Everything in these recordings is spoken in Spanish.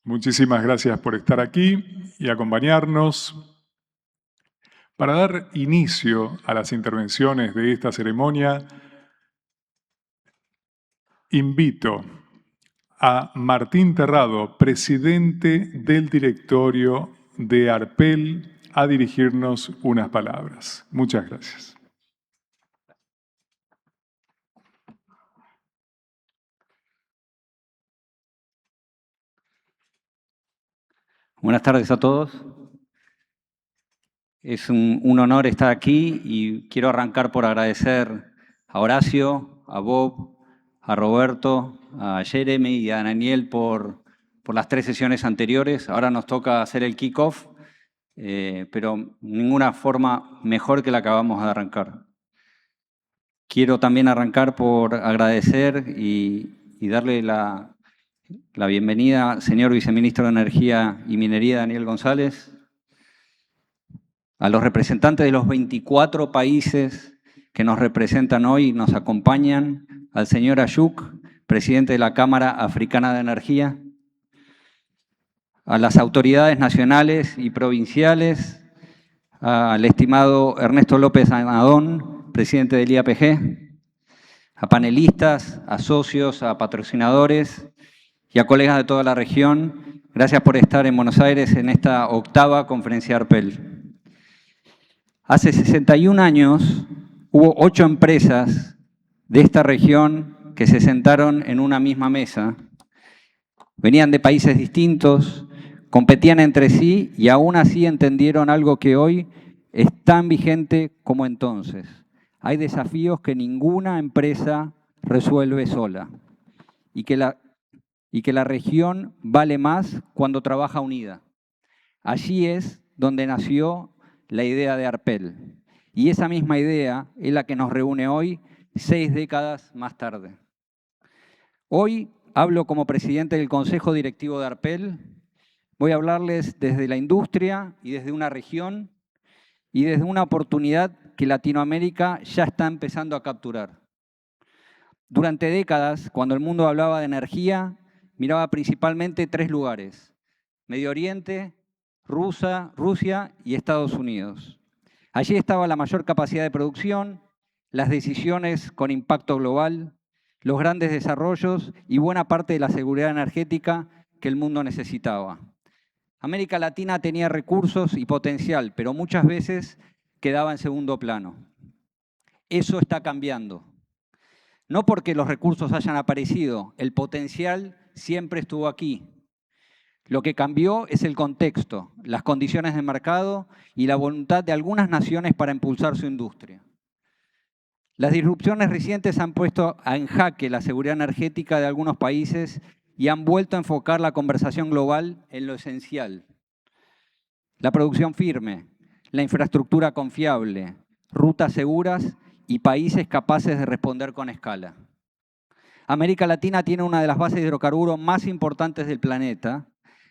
Muchísimas gracias por estar aquí y acompañarnos. Para dar inicio a las intervenciones de esta ceremonia, invito a Martín Terrado, presidente del directorio de ARPEL, a dirigirnos unas palabras. Muchas gracias. Buenas tardes a todos. Es un honor estar aquí y quiero arrancar por agradecer a Horacio, a Bob, a Roberto, a Jeremy y a Daniel por las 3 sesiones anteriores. Ahora nos toca hacer el kick-off, pero ninguna forma mejor que la que acabamos de arrancar. Quiero también arrancar por agradecer y darle la bienvenida al señor viceministro de Energía y Minería, Daniel González, a los representantes de los 24 países que nos representan hoy y nos acompañan, al señor Ayuk, presidente de la Cámara Africana de Energía, a las autoridades nacionales y provinciales, al estimado Ernesto López Anadón, presidente del IAPG, a panelistas, a socios, a patrocinadores y a colegas de toda la región. Gracias por estar en Buenos Aires en esta 8ª conferencia ARPEL. Hace 61 años hubo 8 empresas de esta región que se sentaron en una misma mesa. Venían de países distintos, competían entre sí y aún así entendieron algo que hoy es tan vigente como entonces. Hay desafíos que ninguna empresa resuelve sola y que la región vale más cuando trabaja unida. Allí es donde nació la idea de ARPEL. Y esa misma idea es la que nos reúne hoy, 6 décadas más tarde. Hoy hablo como presidente del Consejo Directivo de ARPEL. Voy a hablarles desde la industria y desde una región y desde una oportunidad que Latinoamérica ya está empezando a capturar. Durante décadas, cuando el mundo hablaba de energía, miraba principalmente 3 lugares: Medio Oriente, Rusia y Estados Unidos. Allí estaba la mayor capacidad de producción, las decisiones con impacto global, los grandes desarrollos y buena parte de la seguridad energética que el mundo necesitaba. América Latina tenía recursos y potencial, pero muchas veces quedaba en segundo plano. Eso está cambiando. No porque los recursos hayan aparecido, el potencial siempre estuvo aquí. Lo que cambió es el contexto, las condiciones de mercado y la voluntad de algunas naciones para impulsar su industria. Las disrupciones recientes han puesto en jaque la seguridad energética de algunos países y han vuelto a enfocar la conversación global en lo esencial: la producción firme, la infraestructura confiable, rutas seguras y países capaces de responder con escala. América Latina tiene una de las bases de hidrocarburos más importantes del planeta.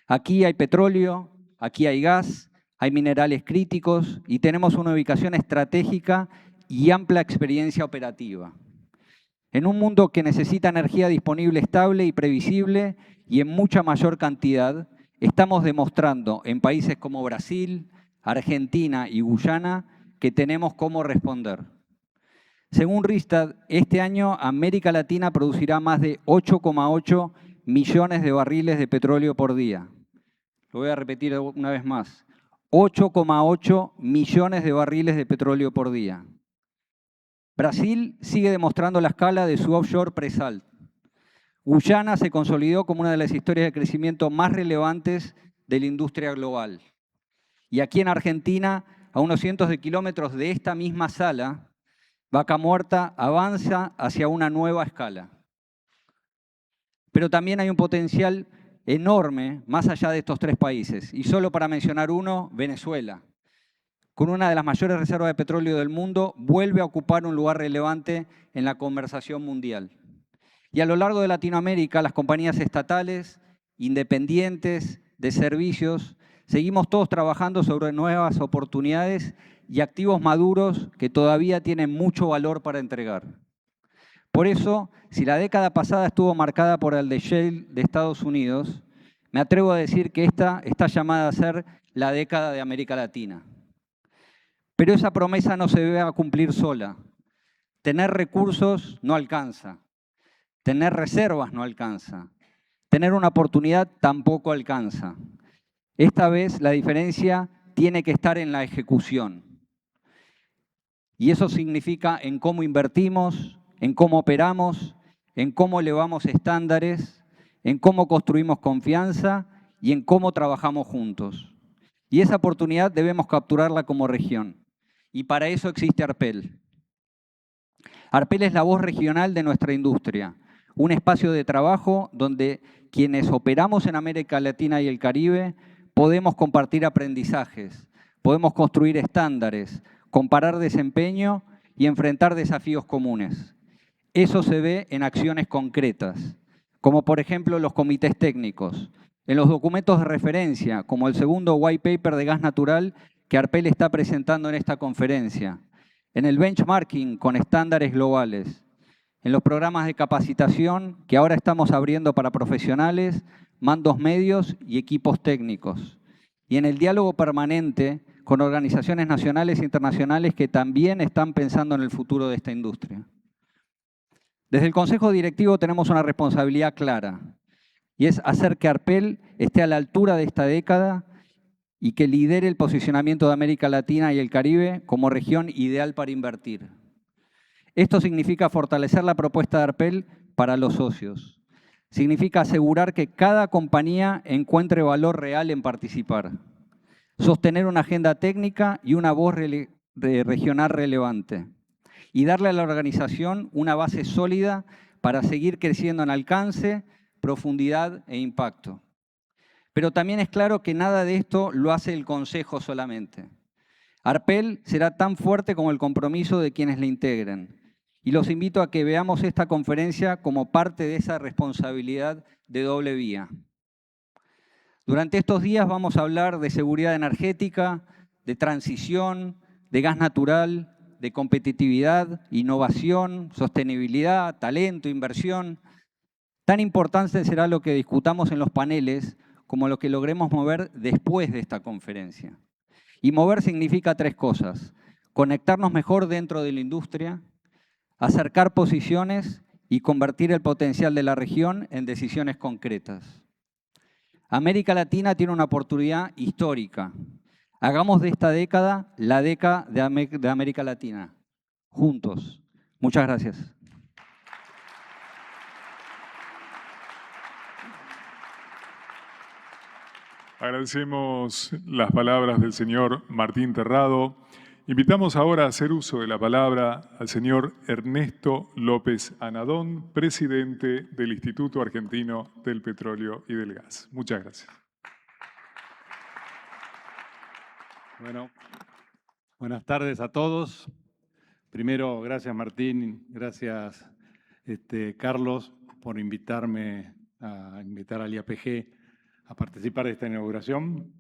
Aquí hay petróleo, aquí hay gas, hay minerales críticos y tenemos una ubicación estratégica y amplia experiencia operativa. En un mundo que necesita energía disponible, estable y previsible y en mucha mayor cantidad, estamos demostrando en países como Brasil, Argentina y Guyana que tenemos cómo responder. Según Rystad, este año América Latina producirá más de 8,8 millones de barriles de petróleo por día. Lo voy a repetir una vez más: 8,8 millones de barriles de petróleo por día. Brasil sigue demostrando la escala de su offshore pre-salt. Guyana se consolidó como una de las historias de crecimiento más relevantes de la industria global. Y aquí en Argentina, a unos cientos de kilómetros de esta misma sala, Vaca Muerta avanza hacia una nueva escala. Pero también hay un potencial enorme más allá de estos 3 países. Y solo para mencionar uno, Venezuela, con una de las mayores reservas de petróleo del mundo, vuelve a ocupar un lugar relevante en la conversación mundial. Y a lo largo de Latinoamérica, las compañías estatales, independientes, de servicios, seguimos todos trabajando sobre nuevas oportunidades y activos maduros que todavía tienen mucho valor para entregar. Por eso, si la década pasada estuvo marcada por el de shale de Estados Unidos, Me atrevo a decir que esta está llamada a ser la década de América Latina. Pero esa promesa no se debe cumplir sola. Tener recursos no alcanza. Tener reservas no alcanza. Tener una oportunidad tampoco alcanza. Esta vez la diferencia tiene que estar en la ejecución. Y eso significa en cómo invertimos, en cómo operamos, en cómo elevamos estándares, en cómo construimos confianza y en cómo trabajamos juntos. Y esa oportunidad debemos capturarla como región. Y para eso existe Arpel. Arpel es la voz regional de nuestra industria, un espacio de trabajo donde quienes operamos en América Latina y el Caribe podemos compartir aprendizajes, podemos construir estándares, comparar desempeño y enfrentar desafíos comunes. Eso se ve en acciones concretas, como por ejemplo los comités técnicos, en los documentos de referencia, como el segundo white paper de gas natural que Arpel está presentando en esta conferencia, en el benchmarking con estándares globales, en los programas de capacitación que ahora estamos abriendo para profesionales, mandos medios y equipos técnicos, y en el diálogo permanente con organizaciones nacionales e internacionales que también están pensando en el futuro de esta industria. Desde el Consejo Directivo tenemos una responsabilidad clara, y es hacer que Arpel esté a la altura de esta década y que lidere el posicionamiento de América Latina y el Caribe como región ideal para invertir. Esto significa fortalecer la propuesta de Arpel para los socios. Significa asegurar que cada compañía encuentre valor real en participar. Sostener una agenda técnica y una voz regional relevante. Y darle a la organización una base sólida para seguir creciendo en alcance, profundidad e impacto. Pero también es claro que nada de esto lo hace el Consejo solamente. Arpel será tan fuerte como el compromiso de quienes le integren. Y los invito a que veamos esta conferencia como parte de esa responsabilidad de doble vía. Durante estos días vamos a hablar de seguridad energética, de transición, de gas natural, de competitividad, innovación, sostenibilidad, talento, inversión. Tan importante será lo que discutamos en los paneles como lo que logremos mover después de esta conferencia. Y mover significa tres cosas: conectarnos mejor dentro de la industria, acercar posiciones y convertir el potencial de la región en decisiones concretas. América Latina tiene una oportunidad histórica. Hagamos de esta década la década de América Latina, juntos. Muchas gracias. Agradecemos las palabras del señor Martín Terrado. Invitamos ahora a hacer uso de la palabra al señor Ernesto López Anadón, presidente del Instituto Argentino del Petróleo y del Gas. Muchas gracias. Bueno, buenas tardes a todos. Primero, gracias Martín, gracias Carlos por invitar al IAPG a participar de esta inauguración.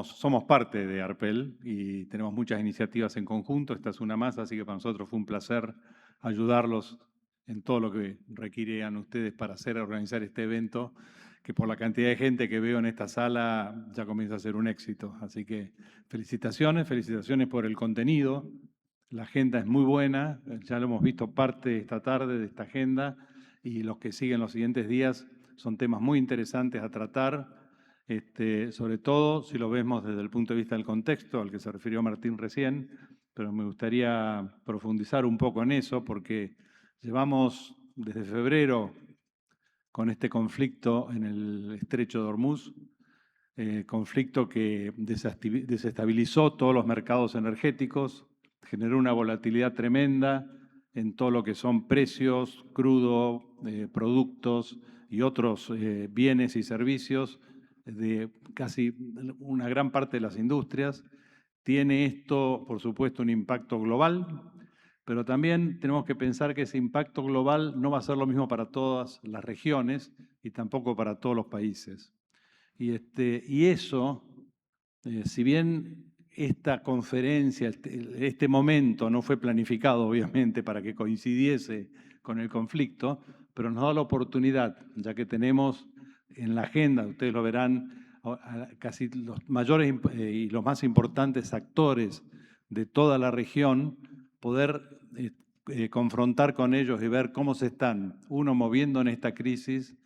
Somos parte de Arpel y tenemos muchas iniciativas en conjunto. Esta es una más, así que para nosotros fue un placer ayudarlos en todo lo que requieran ustedes para organizar este evento, que por la cantidad de gente que veo en esta sala ya comienza a ser un éxito. Así que felicitaciones por el contenido. La agenda es muy buena, ya lo hemos visto parte esta tarde de esta agenda, y los que siguen los siguientes días son temas muy interesantes a tratar. Sobre todo si lo vemos desde el punto de vista del contexto al que se refirió Martín recién, pero me gustaría profundizar un poco en eso porque llevamos desde febrero con este conflicto en el estrecho de Hormuz, conflicto que desestabilizó todos los mercados energéticos, generó una volatilidad tremenda en todo lo que son precios, crudo, productos y otros bienes y servicios de casi una gran parte de las industrias. Tiene esto, por supuesto, un impacto global, pero también tenemos que pensar que ese impacto global no va a ser lo mismo para todas las regiones y tampoco para todos los países. Y eso, si bien esta conferencia, este momento no fue planificado, obviamente, para que coincidiese con el conflicto, pero nos da la oportunidad, ya que tenemos en la agenda, ustedes lo verán, casi los mayores y los más importantes actores de toda la región, poder confrontar con ellos y ver cómo se están, uno, moviendo en esta crisis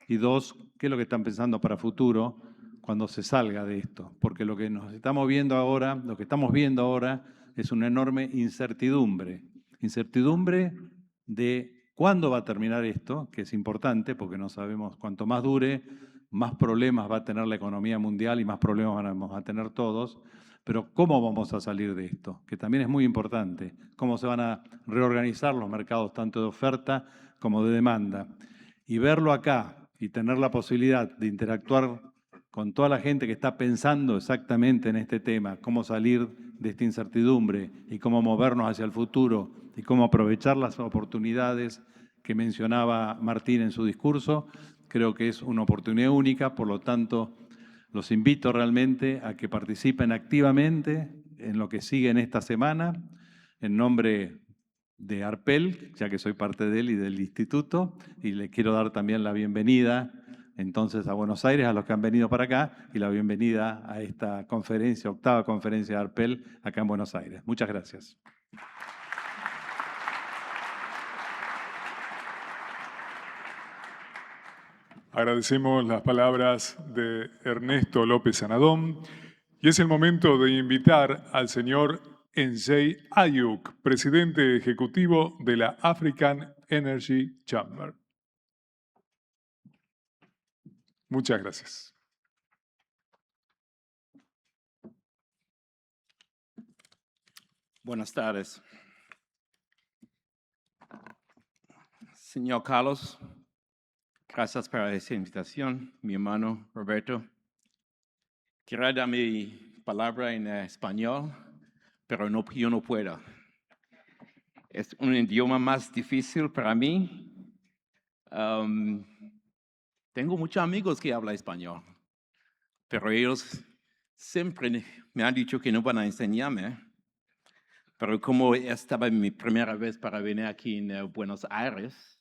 y dos, qué es lo que están pensando para futuro cuando se salga de esto. Porque lo que nos estamos viendo ahora, lo que estamos viendo ahora es una enorme incertidumbre. Incertidumbre de cuándo va a terminar esto, que es importante porque no sabemos cuánto más dure, más problemas va a tener la economía mundial y más problemas vamos a tener todos. Pero ¿cómo vamos a salir de esto? Que también es muy importante. ¿Cómo se van a reorganizar los mercados tanto de oferta como de demanda? Y verlo acá y tener la posibilidad de interactuar con toda la gente que está pensando exactamente en este tema, cómo salir de esta incertidumbre y cómo movernos hacia el futuro y cómo aprovechar las oportunidades que mencionaba Martín en su discurso, creo que es una oportunidad única, por lo tanto, los invito realmente a que participen activamente en lo que sigue en esta semana, en nombre de ARPEL, ya que soy parte de él y del instituto, y le quiero dar también la bienvenida entonces a Buenos Aires, a los que han venido para acá, y la bienvenida a esta conferencia, octava conferencia de ARPEL, acá en Buenos Aires. Muchas gracias. Agradecemos las palabras de Ernesto López Anadón y es el momento de invitar al señor Ensei Ayuk, presidente ejecutivo de la African Energy Chamber. Muchas gracias. Buenas tardes. Señor Carlos, gracias por esta invitación. Mi hermano Roberto, quiero dar mi palabra en español, pero yo no puedo. Es un idioma más difícil para mí. Tengo muchos amigos que hablan español, pero ellos siempre me han dicho que no van a enseñarme. Pero como estaba mi primera vez para venir aquí en Buenos Aires,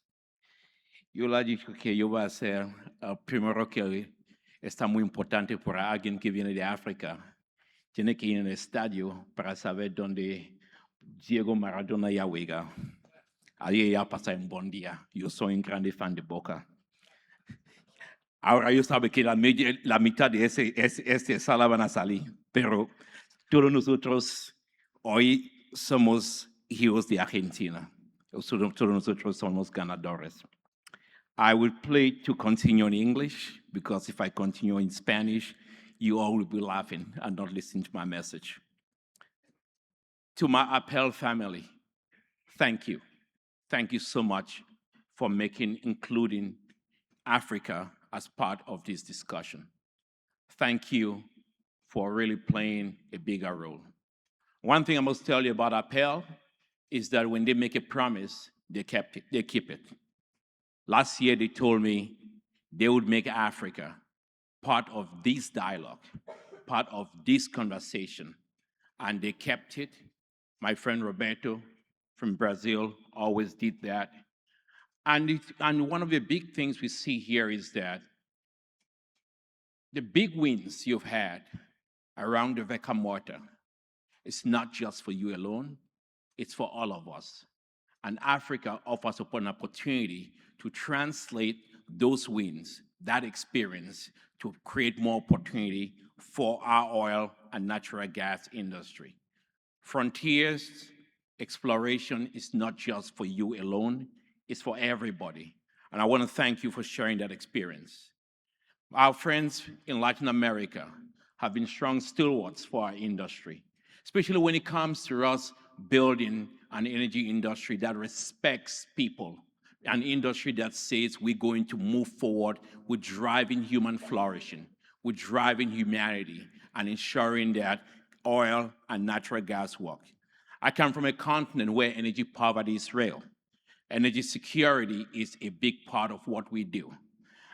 yo le he dicho que yo voy a ser el primero que está muy importante para alguien que viene de África. Tiene que ir al estadio para saber dónde Diego Maradona ya juega. Allí ya pasa un buen día. Yo soy un grande fan de Boca. Ahora yo sabe que la mitad de esta sala van a salir, pero todos nosotros hoy somos hijos de Argentina. Todos nosotros somos ganadores. I will play to continue in English because if I continue in Spanish, you all will be laughing and not listening to my message. To my ARPEL family, thank you. Thank you so much for including Africa as part of this discussion. Thank you for really playing a bigger role. One thing I must tell you about ARPEL is that when they make a promise, they keep it. Last year, they told me they would make Africa part of this dialogue, part of this conversation, and they kept it. My friend Roberto from Brazil always did that. And one of the big things we see here is that the big wins you've had around the Vaca Muerta, it's not just for you alone, it's for all of us. And Africa offers up an opportunity to translate those wins, that experience, to create more opportunity for our oil and natural gas industry. Frontiers exploration is not just for you alone, it's for everybody. And I want to thank you for sharing that experience. Our friends in Latin America have been strong stalwarts for our industry, especially when it comes to us building an energy industry that respects people, an industry that says we're going to move forward with driving human flourishing, with driving humanity, and ensuring that oil and natural gas work. I come from a continent where energy poverty is real. Energy security is a big part of what we do.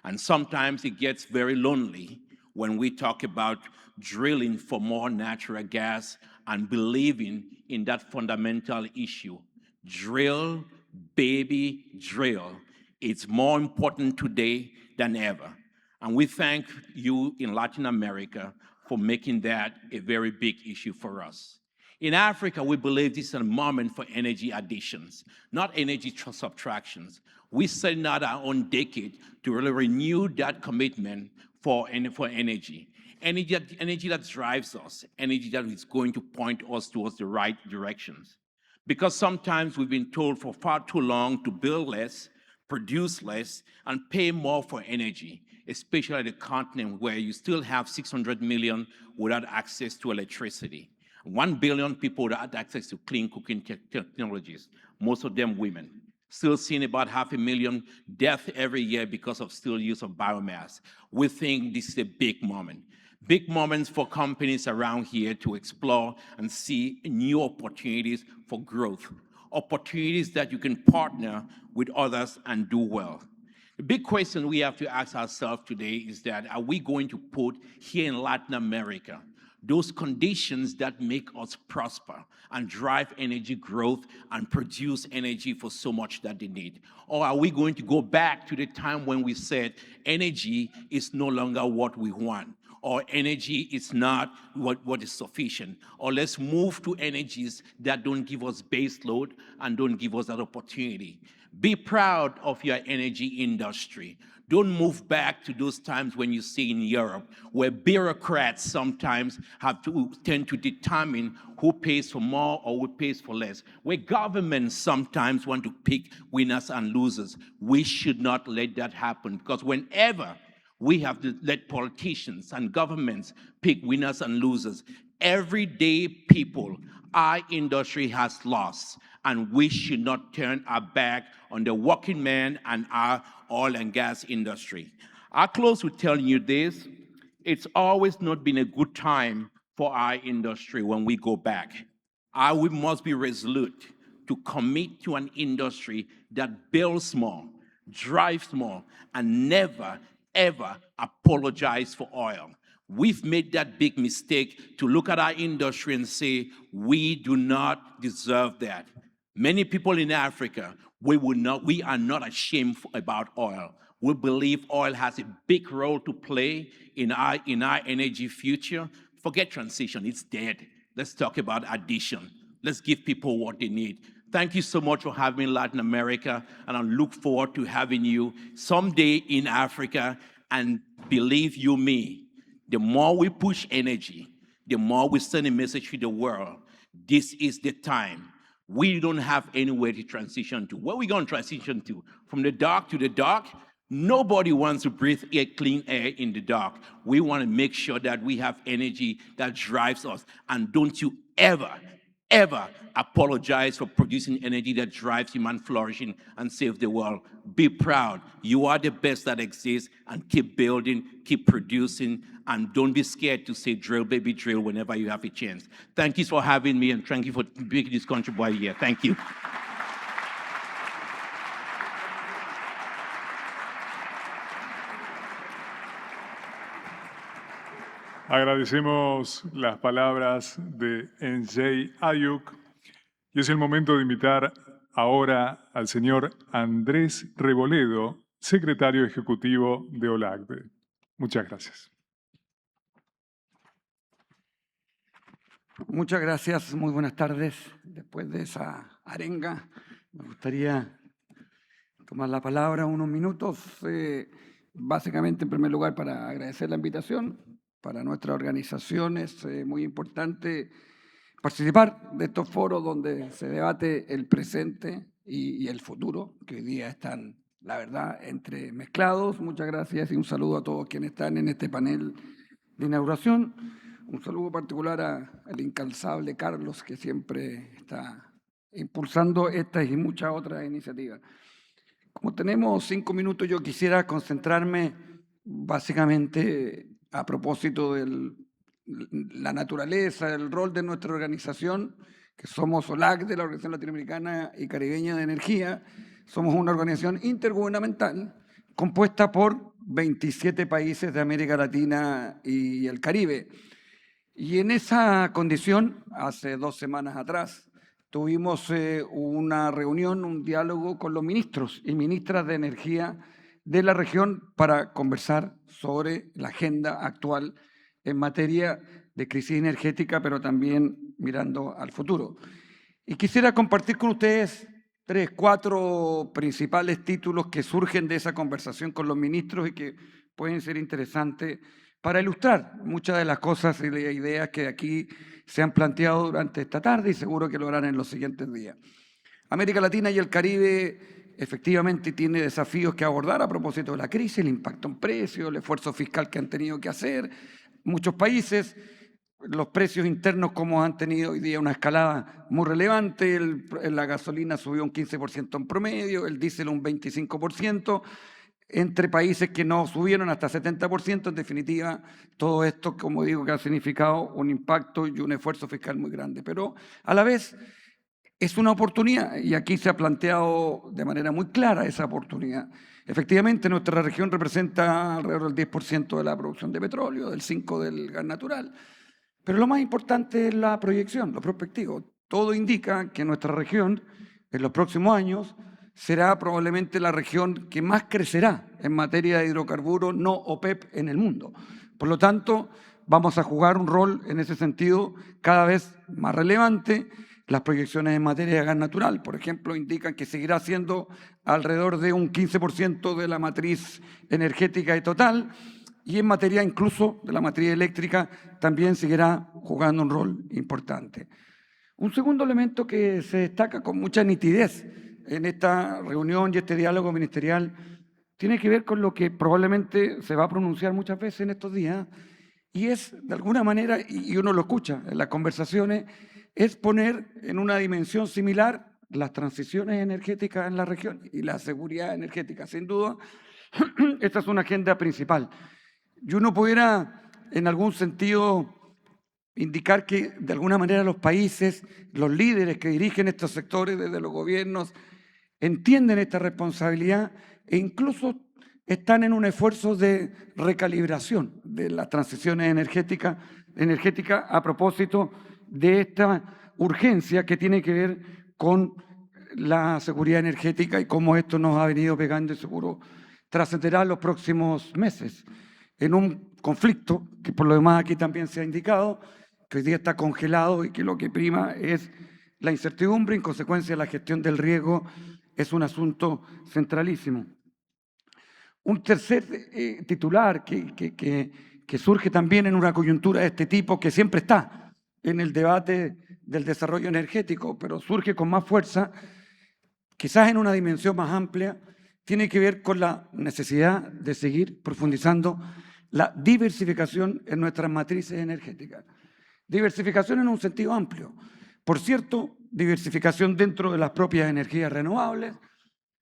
And sometimes it gets very lonely when we talk about drilling for more natural gas and believing in that fundamental issue. Drill, baby, drill. It's more important today than ever. And we thank you in Latin America for making that a very big issue for us. In Africa, we believe this is a moment for energy additions, not energy subtractions. We're setting out our own decade to really renew that commitment for energy. Energy that drives us, energy that is going to point us towards the right directions. Because sometimes we've been told for far too long to build less, produce less, and pay more for energy, especially at a continent where you still have 600 million without access to electricity. 1 billion people without access to clean cooking technologies, most of them women. Still seeing about 500,000 deaths every year because of still use of biomass. We think this is a big moment. Big moments for companies around here to explore and see new opportunities for growth. Opportunities that you can partner with others and do well. The big question we have to ask ourselves today is that, are we going to put here in Latin America those conditions that make us prosper and drive energy growth and produce energy for so much that they need? Or are we going to go back to the time when we said energy is no longer what we want, or energy is not what is sufficient, or let's move to energies that don't give us base load and don't give us that opportunity? Be proud of your energy industry. Don't move back to those times when you see in Europe, where bureaucrats sometimes tend to determine who pays for more or who pays for less, where governments sometimes want to pick winners and losers. We should not let that happen, because whenever we have to let politicians and governments pick winners and losers, everyday people, our industry has lost, and we should not turn our back on the working man and our oil and gas industry. I'll close with telling you this: it's always not been a good time for our industry when we go back. We must be resolute to commit to an industry that builds more, drives more, and never, ever apologize for oil. We've made that big mistake to look at our industry and say, we do not deserve that. Many people in Africa, we are not ashamed about oil. We believe oil has a big role to play in our energy future. Forget transition, it's dead. Let's talk about addition. Let's give people what they need. Thank you so much for having me in Latin America, and I look forward to having you someday in Africa. And believe you me, the more we push energy, the more we send a message to the world. This is the time. We don't have anywhere to transition to. Where are we going to transition to? From the dark to the dark? Nobody wants to breathe clean air in the dark. We want to make sure that we have energy that drives us. And don't you ever, ever apologize for producing energy that drives human flourishing and save the world. Be proud. You are the best that exists, and keep building, keep producing, and don't be scared to say drill, baby, drill whenever you have a chance. Thank you for having me, and thank you for making this country boy here. Thank you. Agradecemos las palabras de Njay Ayuk y es el momento de invitar ahora al señor Andrés Reboledo, secretario ejecutivo de OLACDE. Muchas gracias. Muchas gracias, muy buenas tardes. Después de esa arenga, me gustaría tomar la palabra unos minutos, básicamente en primer lugar para agradecer la invitación. Para nuestra organización es muy importante participar de estos foros donde se debate el presente y el futuro, que hoy día están, la verdad, entremezclados. Muchas gracias y un saludo a todos quienes están en este panel de inauguración. Un saludo particular al incansable Carlos, que siempre está impulsando estas y muchas otras iniciativas. Como tenemos 5 minutos, yo quisiera concentrarme básicamente a propósito de la naturaleza, el rol de nuestra organización, que somos OLACDE, la Organización Latinoamericana y Caribeña de Energía. Somos una organización intergubernamental compuesta por 27 países de América Latina y el Caribe. Y en esa condición, hace 2 semanas atrás, tuvimos una reunión, un diálogo con los ministros y ministras de energía de la región para conversar sobre la agenda actual en materia de crisis energética, pero también mirando al futuro. Y quisiera compartir con ustedes 3, 4 principales títulos que surgen de esa conversación con los ministros y que pueden ser interesantes para ilustrar muchas de las cosas y de ideas que aquí se han planteado durante esta tarde y seguro que lo harán en los siguientes días. América Latina y el Caribe efectivamente tiene desafíos que abordar a propósito de la crisis, el impacto en precios, el esfuerzo fiscal que han tenido que hacer muchos países, los precios internos como han tenido hoy día una escalada muy relevante, la gasolina subió un 15% en promedio, el diésel un 25%, entre países que no subieron hasta 70%, en definitiva, todo esto, como digo, que ha significado un impacto y un esfuerzo fiscal muy grande, pero a la vez es una oportunidad y aquí se ha planteado de manera muy clara esa oportunidad. Efectivamente, nuestra región representa alrededor del 10% de la producción de petróleo, del 5% del gas natural, pero lo más importante es la proyección, lo prospectivo. Todo indica que nuestra región en los próximos años será probablemente la región que más crecerá en materia de hidrocarburos no OPEP en el mundo. Por lo tanto, vamos a jugar un rol en ese sentido cada vez más relevante. Las proyecciones en materia de gas natural, por ejemplo, indican que seguirá siendo alrededor de un 15% de la matriz energética y total, y en materia incluso de la matriz eléctrica también seguirá jugando un rol importante. Un segundo elemento que se destaca con mucha nitidez en esta reunión y este diálogo ministerial tiene que ver con lo que probablemente se va a pronunciar muchas veces en estos días, y es, de alguna manera, y uno lo escucha en las conversaciones, es poner en una dimensión similar las transiciones energéticas en la región y la seguridad energética. Sin duda, esta es una agenda principal. Y uno pudiera, en algún sentido, indicar que, de alguna manera, los países, los líderes que dirigen estos sectores desde los gobiernos, entienden esta responsabilidad e incluso están en un esfuerzo de recalibración de las transiciones energéticas a propósito de esta urgencia que tiene que ver con la seguridad energética y cómo esto nos ha venido pegando y seguro trascenderá en los próximos meses en un conflicto que por lo demás aquí también se ha indicado que hoy día está congelado y que lo que prima es la incertidumbre, en consecuencia la gestión del riesgo es un asunto centralísimo. Un tercer titular que surge también en una coyuntura de este tipo, que siempre está en el debate del desarrollo energético, pero surge con más fuerza, quizás en una dimensión más amplia, tiene que ver con la necesidad de seguir profundizando la diversificación en nuestras matrices energéticas. Diversificación en un sentido amplio. Por cierto, diversificación dentro de las propias energías renovables,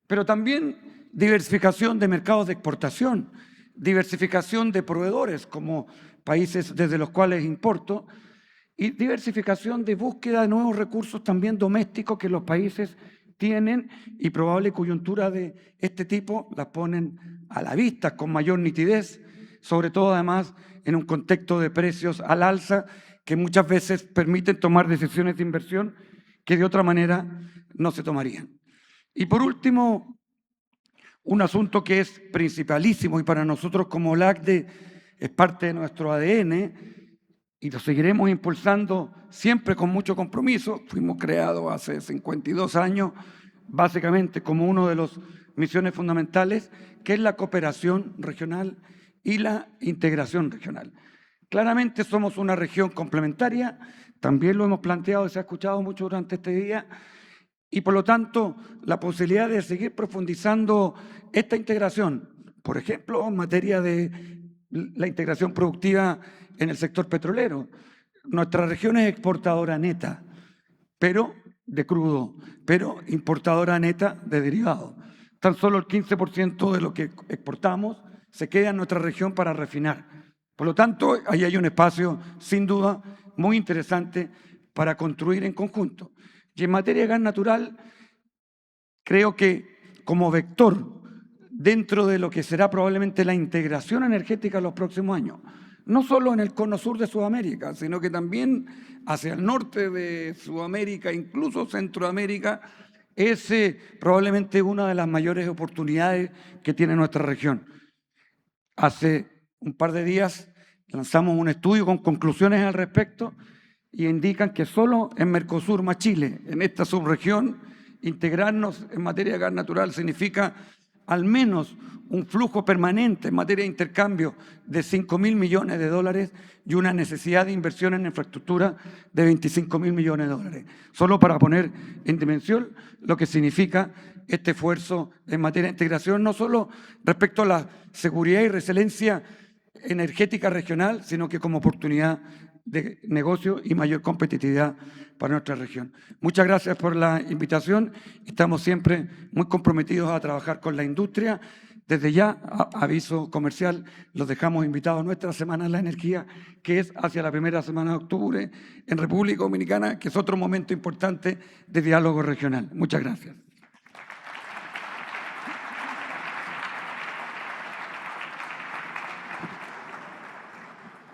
pero también diversificación de mercados de exportación, diversificación de proveedores como países desde los cuales importo y diversificación de búsqueda de nuevos recursos también domésticos que los países tienen y probable coyuntura de este tipo las ponen a la vista con mayor nitidez, sobre todo además en un contexto de precios al alza que muchas veces permiten tomar decisiones de inversión que de otra manera no se tomarían. Y por último, un asunto que es principalísimo y para nosotros como LACDE es parte de nuestro ADN y lo seguiremos impulsando siempre con mucho compromiso. Fuimos creados hace 52 años básicamente como uno de las misiones fundamentales, que es la cooperación regional y la integración regional. Claramente somos una región complementaria, también lo hemos planteado y se ha escuchado mucho durante este día, y por lo tanto la posibilidad de seguir profundizando esta integración, por ejemplo, en materia de la integración productiva en el sector petrolero. Nuestra región es exportadora neta, pero de crudo, pero importadora neta de derivados. Tan solo el 15% de lo que exportamos se queda en nuestra región para refinar. Por lo tanto, ahí hay un espacio, sin duda, muy interesante para construir en conjunto. Y en materia de gas natural, creo que como vector dentro de lo que será probablemente la integración energética en los próximos años, no solo en el cono sur de Sudamérica, sino que también hacia el norte de Sudamérica, incluso Centroamérica, es probablemente una de las mayores oportunidades que tiene nuestra región. Hace un par de días lanzamos un estudio con conclusiones al respecto y indican que solo en Mercosur más Chile, en esta subregión, integrarnos en materia de gas natural significa al menos un flujo permanente en materia de intercambio de 5.000 millones de dólares y una necesidad de inversión en infraestructura de 25.000 millones de dólares. Solo para poner en dimensión lo que significa este esfuerzo en materia de integración, no solo respecto a la seguridad y resiliencia energética regional, sino que como oportunidad de negocio y mayor competitividad para nuestra región. Muchas gracias por la invitación. Estamos siempre muy comprometidos a trabajar con la industria. Desde ya, aviso comercial, los dejamos invitados a nuestra Semana de la Energía, que es hacia la primera semana de octubre en República Dominicana, que es otro momento importante de diálogo regional. Muchas gracias.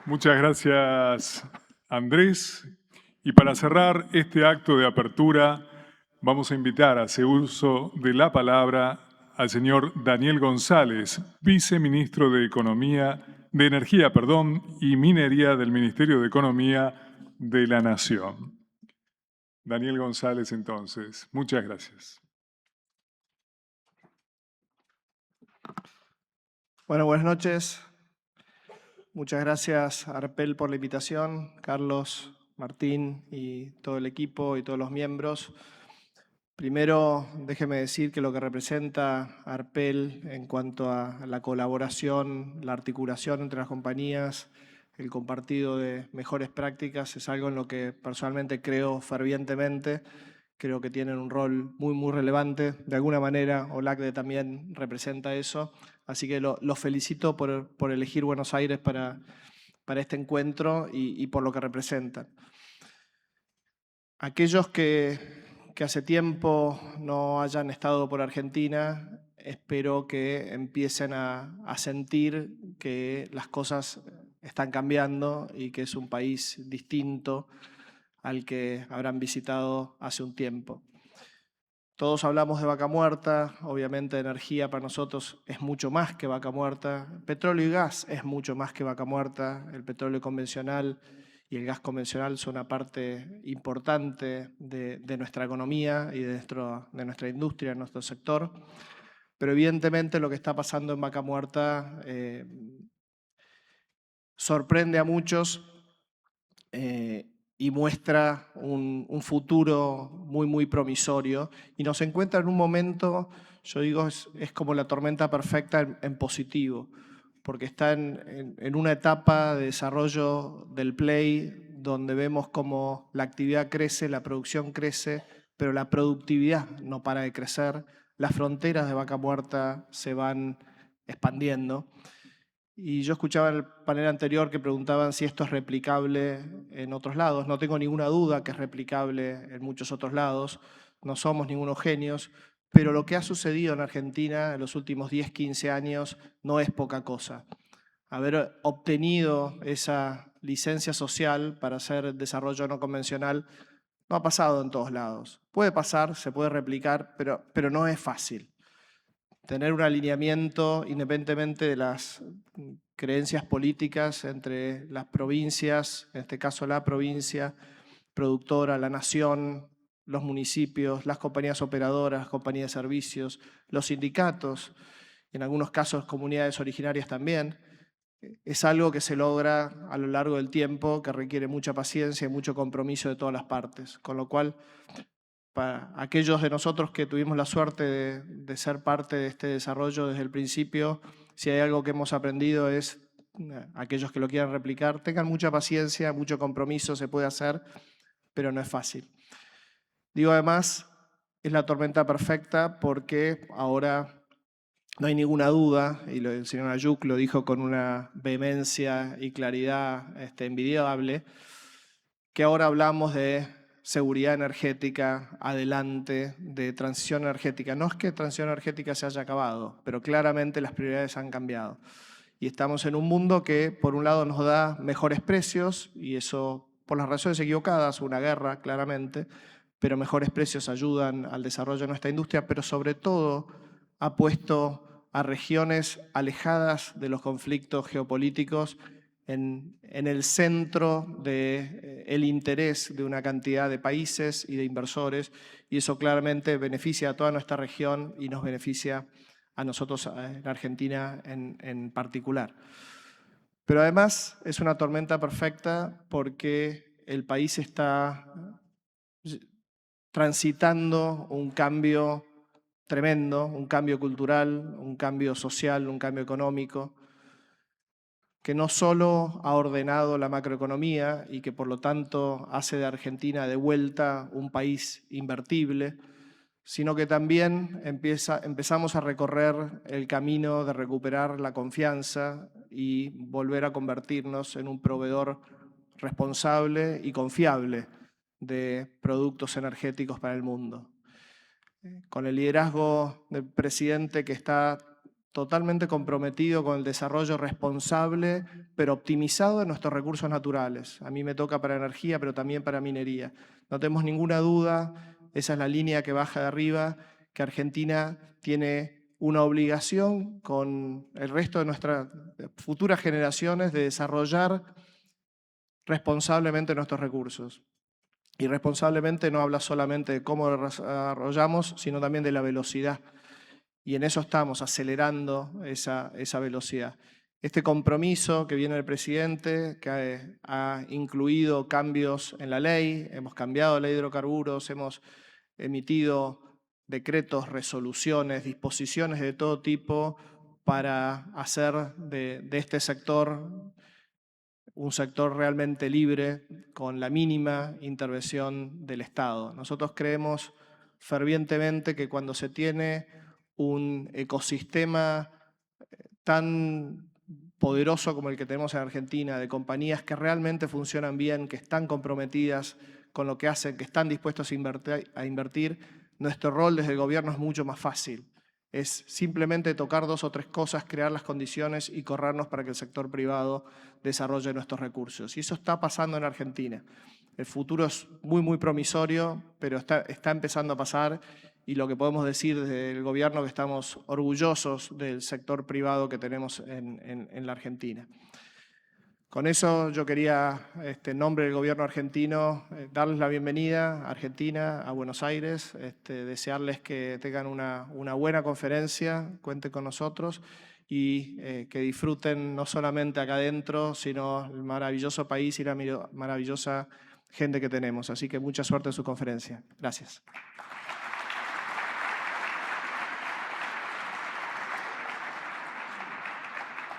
Muchas gracias, Andrés. Y para cerrar este acto de apertura, vamos a invitar a hacer uso de la palabra al señor Daniel González, viceministro de Energía y Minería del Ministerio de Economía de la Nación. Daniel González, entonces. Muchas gracias. Bueno, buenas noches. Muchas gracias a Arpel por la invitación, Carlos, Martín y todo el equipo y todos los miembros. Primero, déjeme decir que lo que representa Arpel en cuanto a la colaboración, la articulación entre las compañías, el compartido de mejores prácticas, es algo en lo que personalmente creo fervientemente. Creo que tienen un rol muy relevante. De alguna manera, OLACDE también representa eso. Así que los felicito por elegir Buenos Aires para este encuentro y por lo que representan. Aquellos que hace tiempo no hayan estado por Argentina, espero que empiecen a sentir que las cosas están cambiando y que es un país distinto al que habrán visitado hace un tiempo. Todos hablamos de Vaca Muerta, obviamente energía para nosotros es mucho más que Vaca Muerta, petróleo y gas es mucho más que Vaca Muerta, el petróleo convencional y el gas convencional son una parte importante de nuestra economía y de nuestra industria, de nuestro sector, pero evidentemente lo que está pasando en Vaca Muerta sorprende a muchos y muestra un futuro muy promisorio y nos encuentra en un momento, yo digo, es como la tormenta perfecta en positivo, porque está en una etapa de desarrollo del play donde vemos como la actividad crece, la producción crece, pero la productividad no para de crecer, las fronteras de Vaca Muerta se van expandiendo. Y yo escuchaba en el panel anterior que preguntaban si esto es replicable en otros lados. No tengo ninguna duda que es replicable en muchos otros lados. No somos ningunos genios, pero lo que ha sucedido en Argentina en los últimos 10, 15 años no es poca cosa. Haber obtenido esa licencia social para hacer desarrollo no convencional no ha pasado en todos lados. Puede pasar, se puede replicar, pero no es fácil. Tener un alineamiento independientemente de las creencias políticas entre las provincias, en este caso la provincia productora, la nación, los municipios, las compañías operadoras, compañías de servicios, los sindicatos, en algunos casos comunidades originarias también, es algo que se logra a lo largo del tiempo, que requiere mucha paciencia y mucho compromiso de todas las partes, con lo cual para aquellos de nosotros que tuvimos la suerte de ser parte de este desarrollo desde el principio, si hay algo que hemos aprendido es, aquellos que lo quieran replicar, tengan mucha paciencia, mucho compromiso, se puede hacer, pero no es fácil. Digo además, es la tormenta perfecta porque ahora no hay ninguna duda, y el señor Ayuk lo dijo con una vehemencia y claridad envidiable, que ahora hablamos de seguridad energética, adelante, de transición energética. No es que transición energética se haya acabado, pero claramente las prioridades han cambiado. Y estamos en un mundo que, por un lado, nos da mejores precios, y eso por las razones equivocadas, una guerra, claramente, pero mejores precios ayudan al desarrollo de nuestra industria, pero sobre todo ha puesto a regiones alejadas de los conflictos geopolíticos en el centro del interés de una cantidad de países y de inversores, y eso claramente beneficia a toda nuestra región y nos beneficia a nosotros en Argentina en particular. Pero además es una tormenta perfecta porque el país está transitando un cambio tremendo, un cambio cultural, un cambio social, un cambio económico, que no solo ha ordenado la macroeconomía y que por lo tanto hace de Argentina de vuelta un país invertible, sino que también empezamos a recorrer el camino de recuperar la confianza y volver a convertirnos en un proveedor responsable y confiable de productos energéticos para el mundo. Con el liderazgo del presidente que está totalmente comprometido con el desarrollo responsable, pero optimizado de nuestros recursos naturales. A mí me toca para energía, pero también para minería. No tenemos ninguna duda, esa es la línea que baja de arriba, que Argentina tiene una obligación con el resto de nuestras futuras generaciones de desarrollar responsablemente nuestros recursos. Y responsablemente no habla solamente de cómo desarrollamos, sino también de la velocidad. Y en eso estamos, acelerando esa velocidad. Este compromiso que viene del presidente, que ha incluido cambios en la ley, hemos cambiado la ley de hidrocarburos, hemos emitido decretos, resoluciones, disposiciones de todo tipo para hacer de este sector un sector realmente libre, con la mínima intervención del Estado. Nosotros creemos fervientemente que cuando se tiene un ecosistema tan poderoso como el que tenemos en Argentina, de compañías que realmente funcionan bien, que están comprometidas con lo que hacen, que están dispuestos a invertir, nuestro rol desde el gobierno es mucho más fácil. Es simplemente tocar 2 o 3 cosas, crear las condiciones y corrernos para que el sector privado desarrolle nuestros recursos. Y eso está pasando en Argentina. El futuro es muy, muy promisorio, pero está empezando a pasar, y lo que podemos decir desde el gobierno es que estamos orgullosos del sector privado que tenemos en la Argentina. Con eso yo quería, en nombre del gobierno argentino, darles la bienvenida a Argentina, a Buenos Aires, desearles que tengan una buena conferencia, cuenten con nosotros y que disfruten no solamente acá adentro, sino el maravilloso país y la maravillosa gente que tenemos. Así que mucha suerte en su conferencia. Gracias.